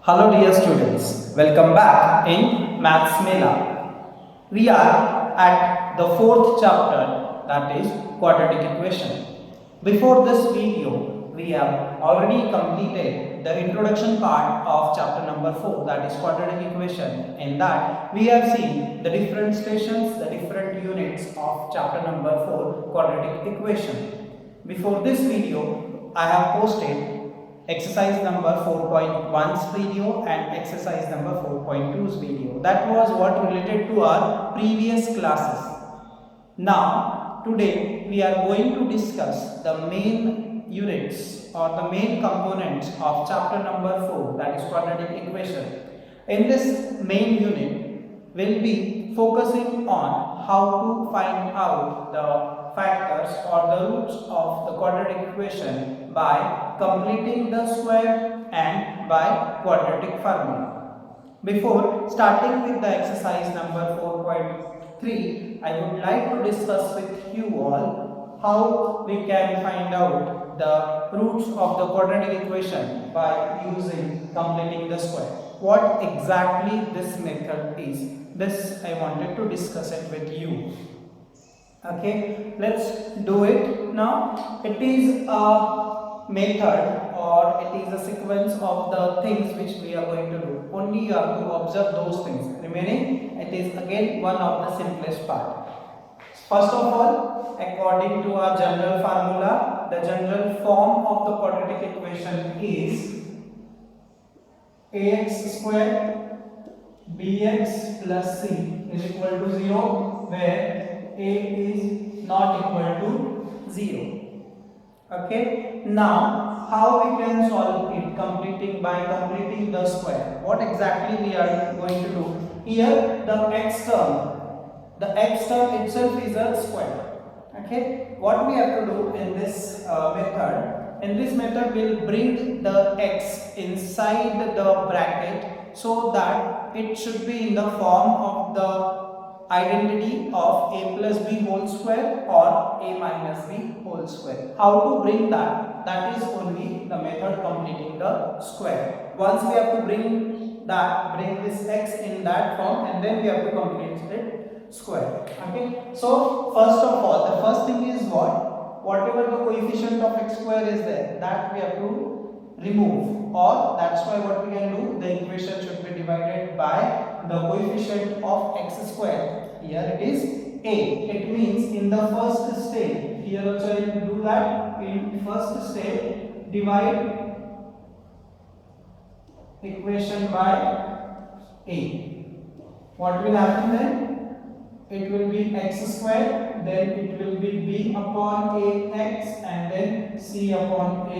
Hello dear students, welcome back in Maths Mela. We are at the fourth chapter, that is quadratic equation. Before this video, we have already completed the introduction part of chapter number 4, that is quadratic equation. In that, we have seen the different stations, the different units of chapter number 4, quadratic equation. Before this video, I have posted exercise number 4.1's video and exercise number 4.2's video. That was what related to our previous classes. Now, today we are going to discuss the main units or the main components of chapter number 4, that is quadratic equation. In this main unit, we'll be focusing on how to find out the factors or the roots of the quadratic equation by completing the square and by quadratic formula. Before starting with the exercise number 4.3, I would like to discuss with you all how we can find out the roots of the quadratic equation by using completing the square. What exactly this method is, this I wanted to discuss it with you. Okay, let's do it now. It is a method or it is a sequence of the things which we are going to do. Only you have to observe those things. Remaining, it is again one of the simplest part. First of all, according to our general formula, the general form of the quadratic equation is ax square bx plus c is equal to 0, where a is not equal to 0. Okay, now how we can solve it? By completing the square. What exactly we are going to do? Here the x term itself is a square. Okay, what we have to do in this method we'll bring the x inside the bracket so that it should be in the form of the identity of a plus b whole square or a minus b whole square. How to bring that? That is only the method completing the square. Once we have to bring this x in that form, and then we have to complete it square. Okay. So first of all, the first thing is whatever the coefficient of x square is there, that we have to remove, or that's why what we can do, the equation should be divided by the coefficient of x square. Here it is a. It means in the first step, here also I will do that. In first step, divide equation by a. What will happen then? It will be x square, then it will be b upon a x, and then c upon a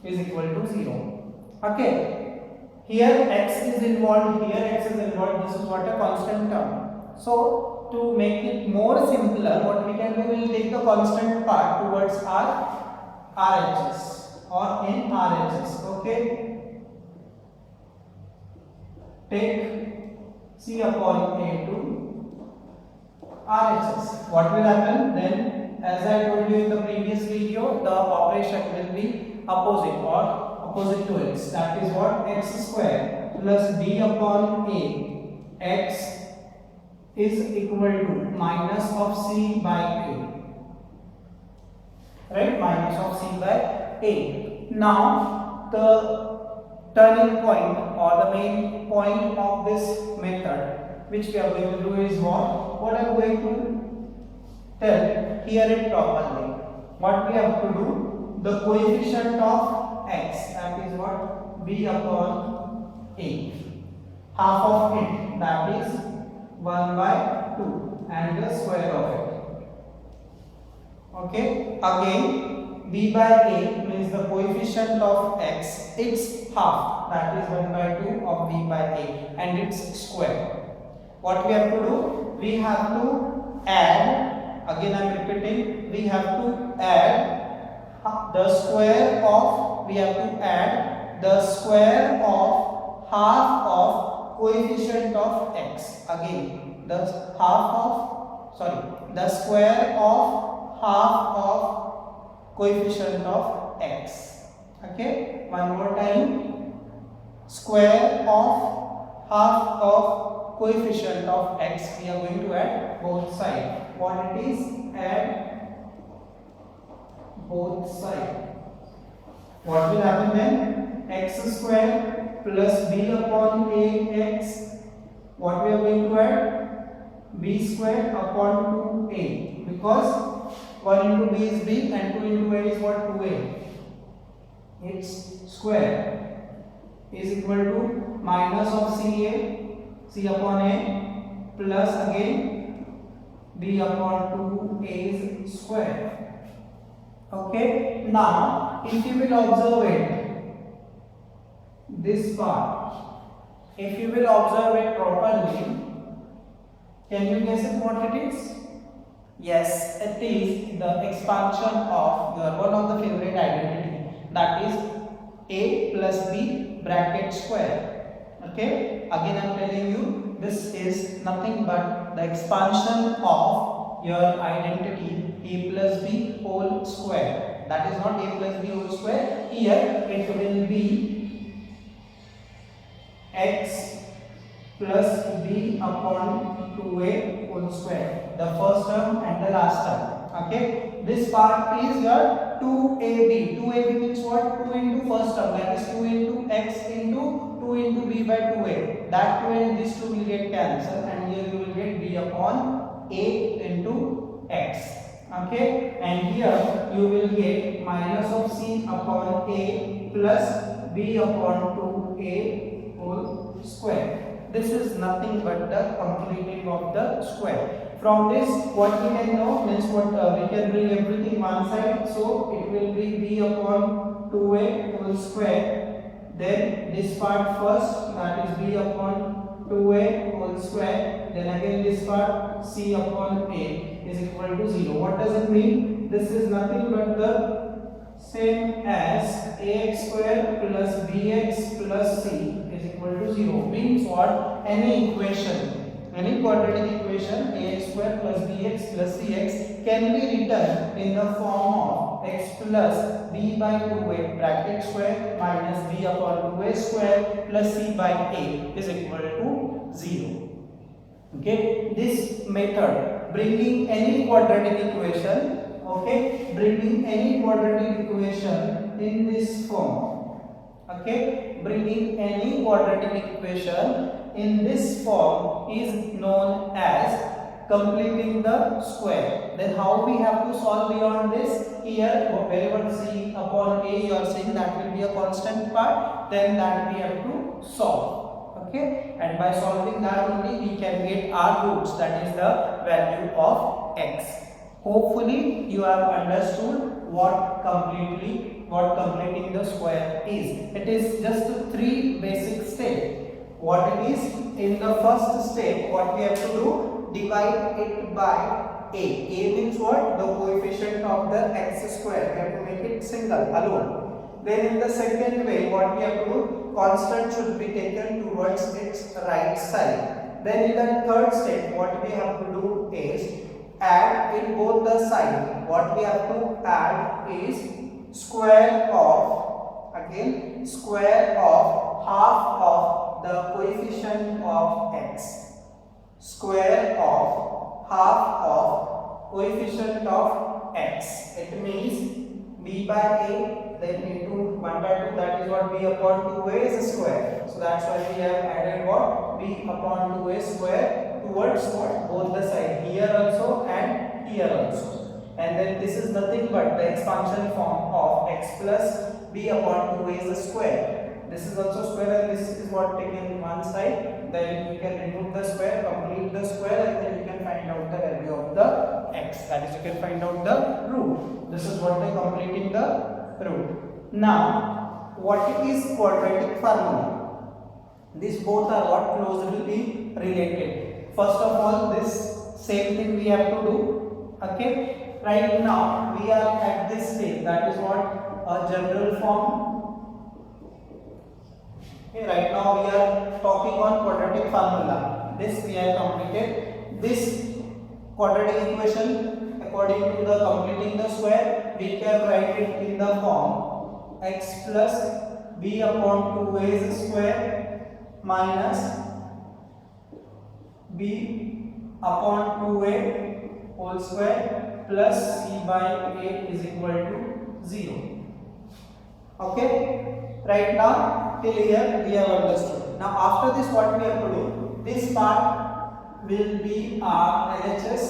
is equal to 0. Okay, here x is involved, here x is involved. This is what a constant term. So to make it more simpler, what we can do, we will take the constant part towards our RHS or in RHS. Okay, take c upon a to RHS. What will happen then? As I told you in the previous video, the operation will be opposite to x. That is what? X square plus b upon a. X is equal to minus of c by a. Right? Minus of c by a. Now the turning point or the main point of this method, which we are going to do, is what I am going to tell, hear it properly. What we have to do, the coefficient of x, that is what? B upon a. Half of it, that is 1 by 2, and the square of it. Okay, again b by a means the coefficient of x, its half, that is 1 by 2 of b by a, and its square. What we have to do? We have to add, again I am repeating, we have to add the square of half of coefficient of x. Again, the square of half of coefficient of x. Okay, one more time. square of half of coefficient of x. We are going to add both sides. What it is? Add both sides. What will happen then? X square plus b upon ax. What we are going to add? B square upon 2a, because 1 into b is b and 2 into a is what? 2a. Its square is equal to minus of c upon a plus again b upon 2a square. Okay, now if you will observe it, this part, if you will observe it properly, can you guess it what it is? Yes, it is the expansion of your one of the favorite identity, that is a plus b bracket square. Okay, again I am telling you, this is nothing but the expansion of your identity a plus b whole square. That is not a plus b whole square. Here it will be x plus b upon 2a whole square, the first term and the last term. Okay, this part is your 2ab. 2ab means what? 2 into first term, that is 2 into x into 2 into b by 2a. That 2 and this 2 will get cancelled, and here you will get b upon a into x. Okay, and here you will get minus of c upon a plus b upon 2a whole square. This is nothing but the completing of the square. From this, what we can know means what we can bring everything one side, so it will be b upon 2a whole square. Then this part first, that is b upon 2a whole square. Then again this part c upon a is equal to 0. What does it mean? This is nothing but the same as ax square plus bx plus c is equal to 0. Means what? Any equation, any quadratic equation ax square plus bx plus cx can be written in the form of x plus b by 2a bracket square minus b upon 2a square plus c by a is equal to 0. Okay, this method, bringing any quadratic equation, okay, bringing any quadratic equation in this form, okay, bringing any quadratic equation in this form is known as completing the square. Then how we have to solve beyond this? Here wherever c upon a you are saying that will be a constant part, then that we have to solve. Okay, and by solving that only we can get our roots, that is the value of x. Hopefully you have understood what completing the square is. It is just 3 basic steps. What it is? In the first step, what we have to do? Divide it by a. A means what? The coefficient of the x square. We have to make it single, alone. Then in the second way, what we have to do? Constant should be taken towards its right side. Then in the third step, what we have to do is add in both the sides. What we have to add is square of, again, square of half of the coefficient of x. Square of half of coefficient of x. It means b by a, then into 1 by 2, that is what b upon 2a is square. So that's why we have added what? B upon 2a square towards what? Both the side, here also and here also. And then this is nothing but the expansion form of x plus b upon 2a is square. This is also square, and this is what taken one side. Then you can remove the square, complete the square, and then you can find out the value of the x. That is, you can find out the root. This is what they completing the root. Now, what is quadratic formula? These both are what? Closely related. First of all, this same thing we have to do. Okay. Right now we are at this stage. That is what? A general form. Okay. Right now we are talking on quadratic formula. This we have completed. This quadratic equation, according to the completing the square, we can write it in the form x plus b upon 2a square minus b upon 2a whole square plus c by a is equal to 0. Okay, right now till here we have understood. Now after this what we have to do, this part will be our LHS,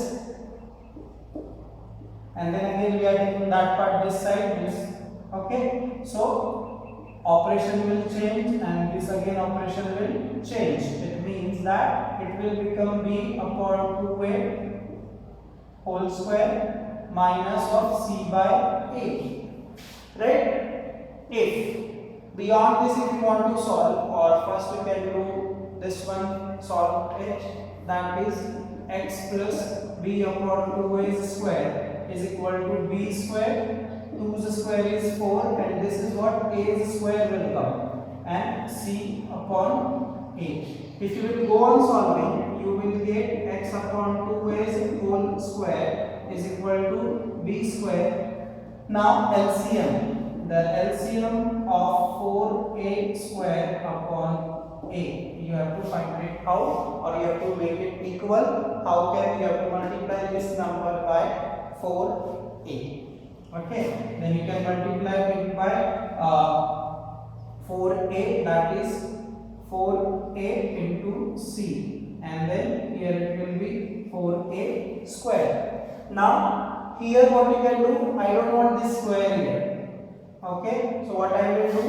and then again we are taking that part this side, this. Okay, so operation will change and this again operation will change. It means that it will become b upon 2a whole square minus of c by a, right? If beyond this, if you want to solve, or first we can do this one, solve it, that is x plus b upon 2a square is equal to b square. 2's square is 4 and this is what a's square will come, and c upon a. If you will go on solving, you will get x upon 2a's whole square is equal to b square. Now LCM. The LCM of 4a square upon a. You have to find it how, or you have to make it equal. How can you have to multiply this number by 4a? Okay, then you can multiply it by 4a, that is 4a into c, and then here it will be 4a square. Now here what you can do, I don't want this square here. Okay, so what I will do,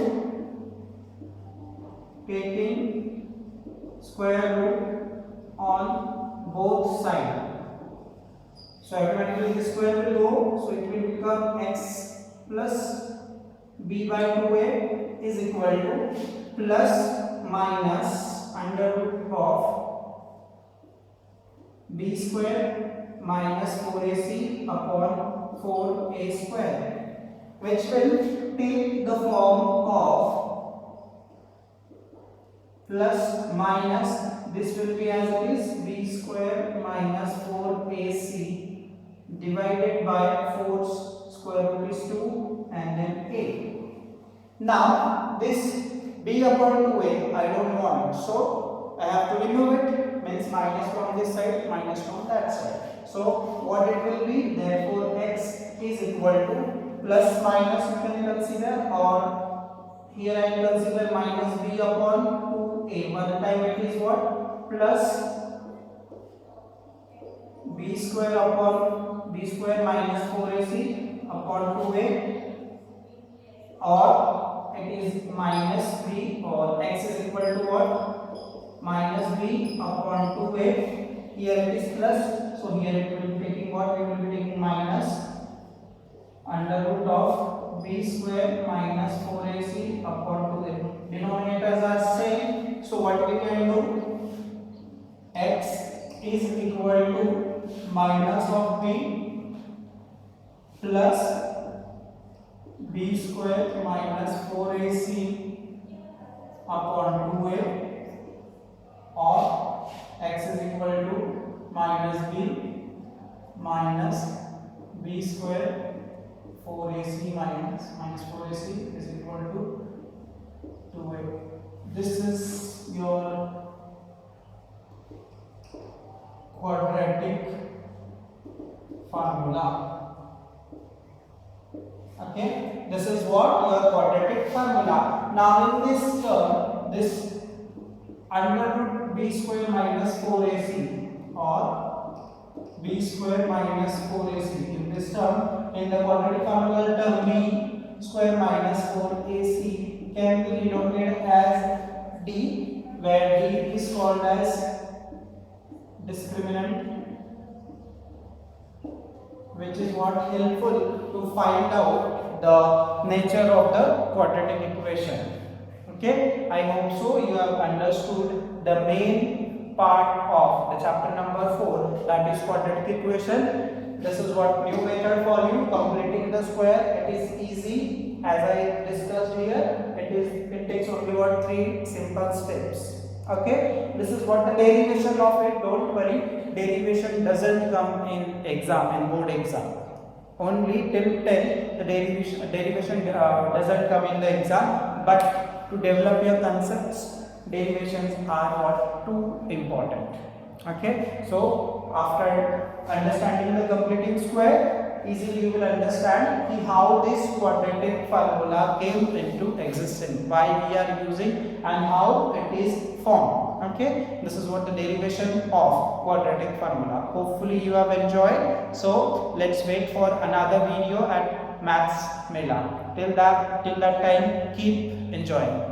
taking square root on both sides. So automatically this square will go, so it will become x plus b by 2a is equal to plus minus under root of b square minus 4ac upon 4a square, which will take the form of plus minus, this will be as it is, b square minus 4ac divided by 4 square root is 2 and then a. Now this b upon 2a I don't want, so I have to remove it, means minus from this side, minus from that side. So what it will be, therefore x is equal to plus minus you can consider, or here I consider minus b upon 2a. One time it is what, plus b square upon b square minus 4ac upon 2a, or it is minus b, or x is equal to what, minus b upon 2a. Here it is plus, so here it will be taking what, we will be taking minus under root of b square minus 4ac upon 2a. Denominators are same, so what we can do, x is equal to minus of b plus b square minus 4ac upon 2a, or x is equal to minus b square 4ac minus 4ac is equal to 2a. This is your quadratic formula. Okay, this is what your quadratic formula. Now in this term, this under root b square minus 4ac or b square minus 4ac, in this term, in the quadratic formula term b square minus 4ac can be denoted as d, where d is called as discriminant, which is what helpful to find out the nature of the quadratic equation. Okay, I hope so you have understood the main part of the chapter number 4, that is quadratic equation. This is what new method for you, completing the square. It is easy, as I discussed here. It takes only what, 3 simple steps. Okay, this is what the derivation of it. Don't worry, derivation doesn't come in exam, in board exam. Only till 10 the derivation doesn't come in the exam, but to develop your concepts, derivations are what too important. Okay, so after understanding the completing square, easily you will understand how this quadratic formula came into existence, why we are using and how it is formed. Okay, this is what the derivation of quadratic formula. Hopefully you have enjoyed. So let's wait for another video at Maths Mela. Till that time, keep enjoying.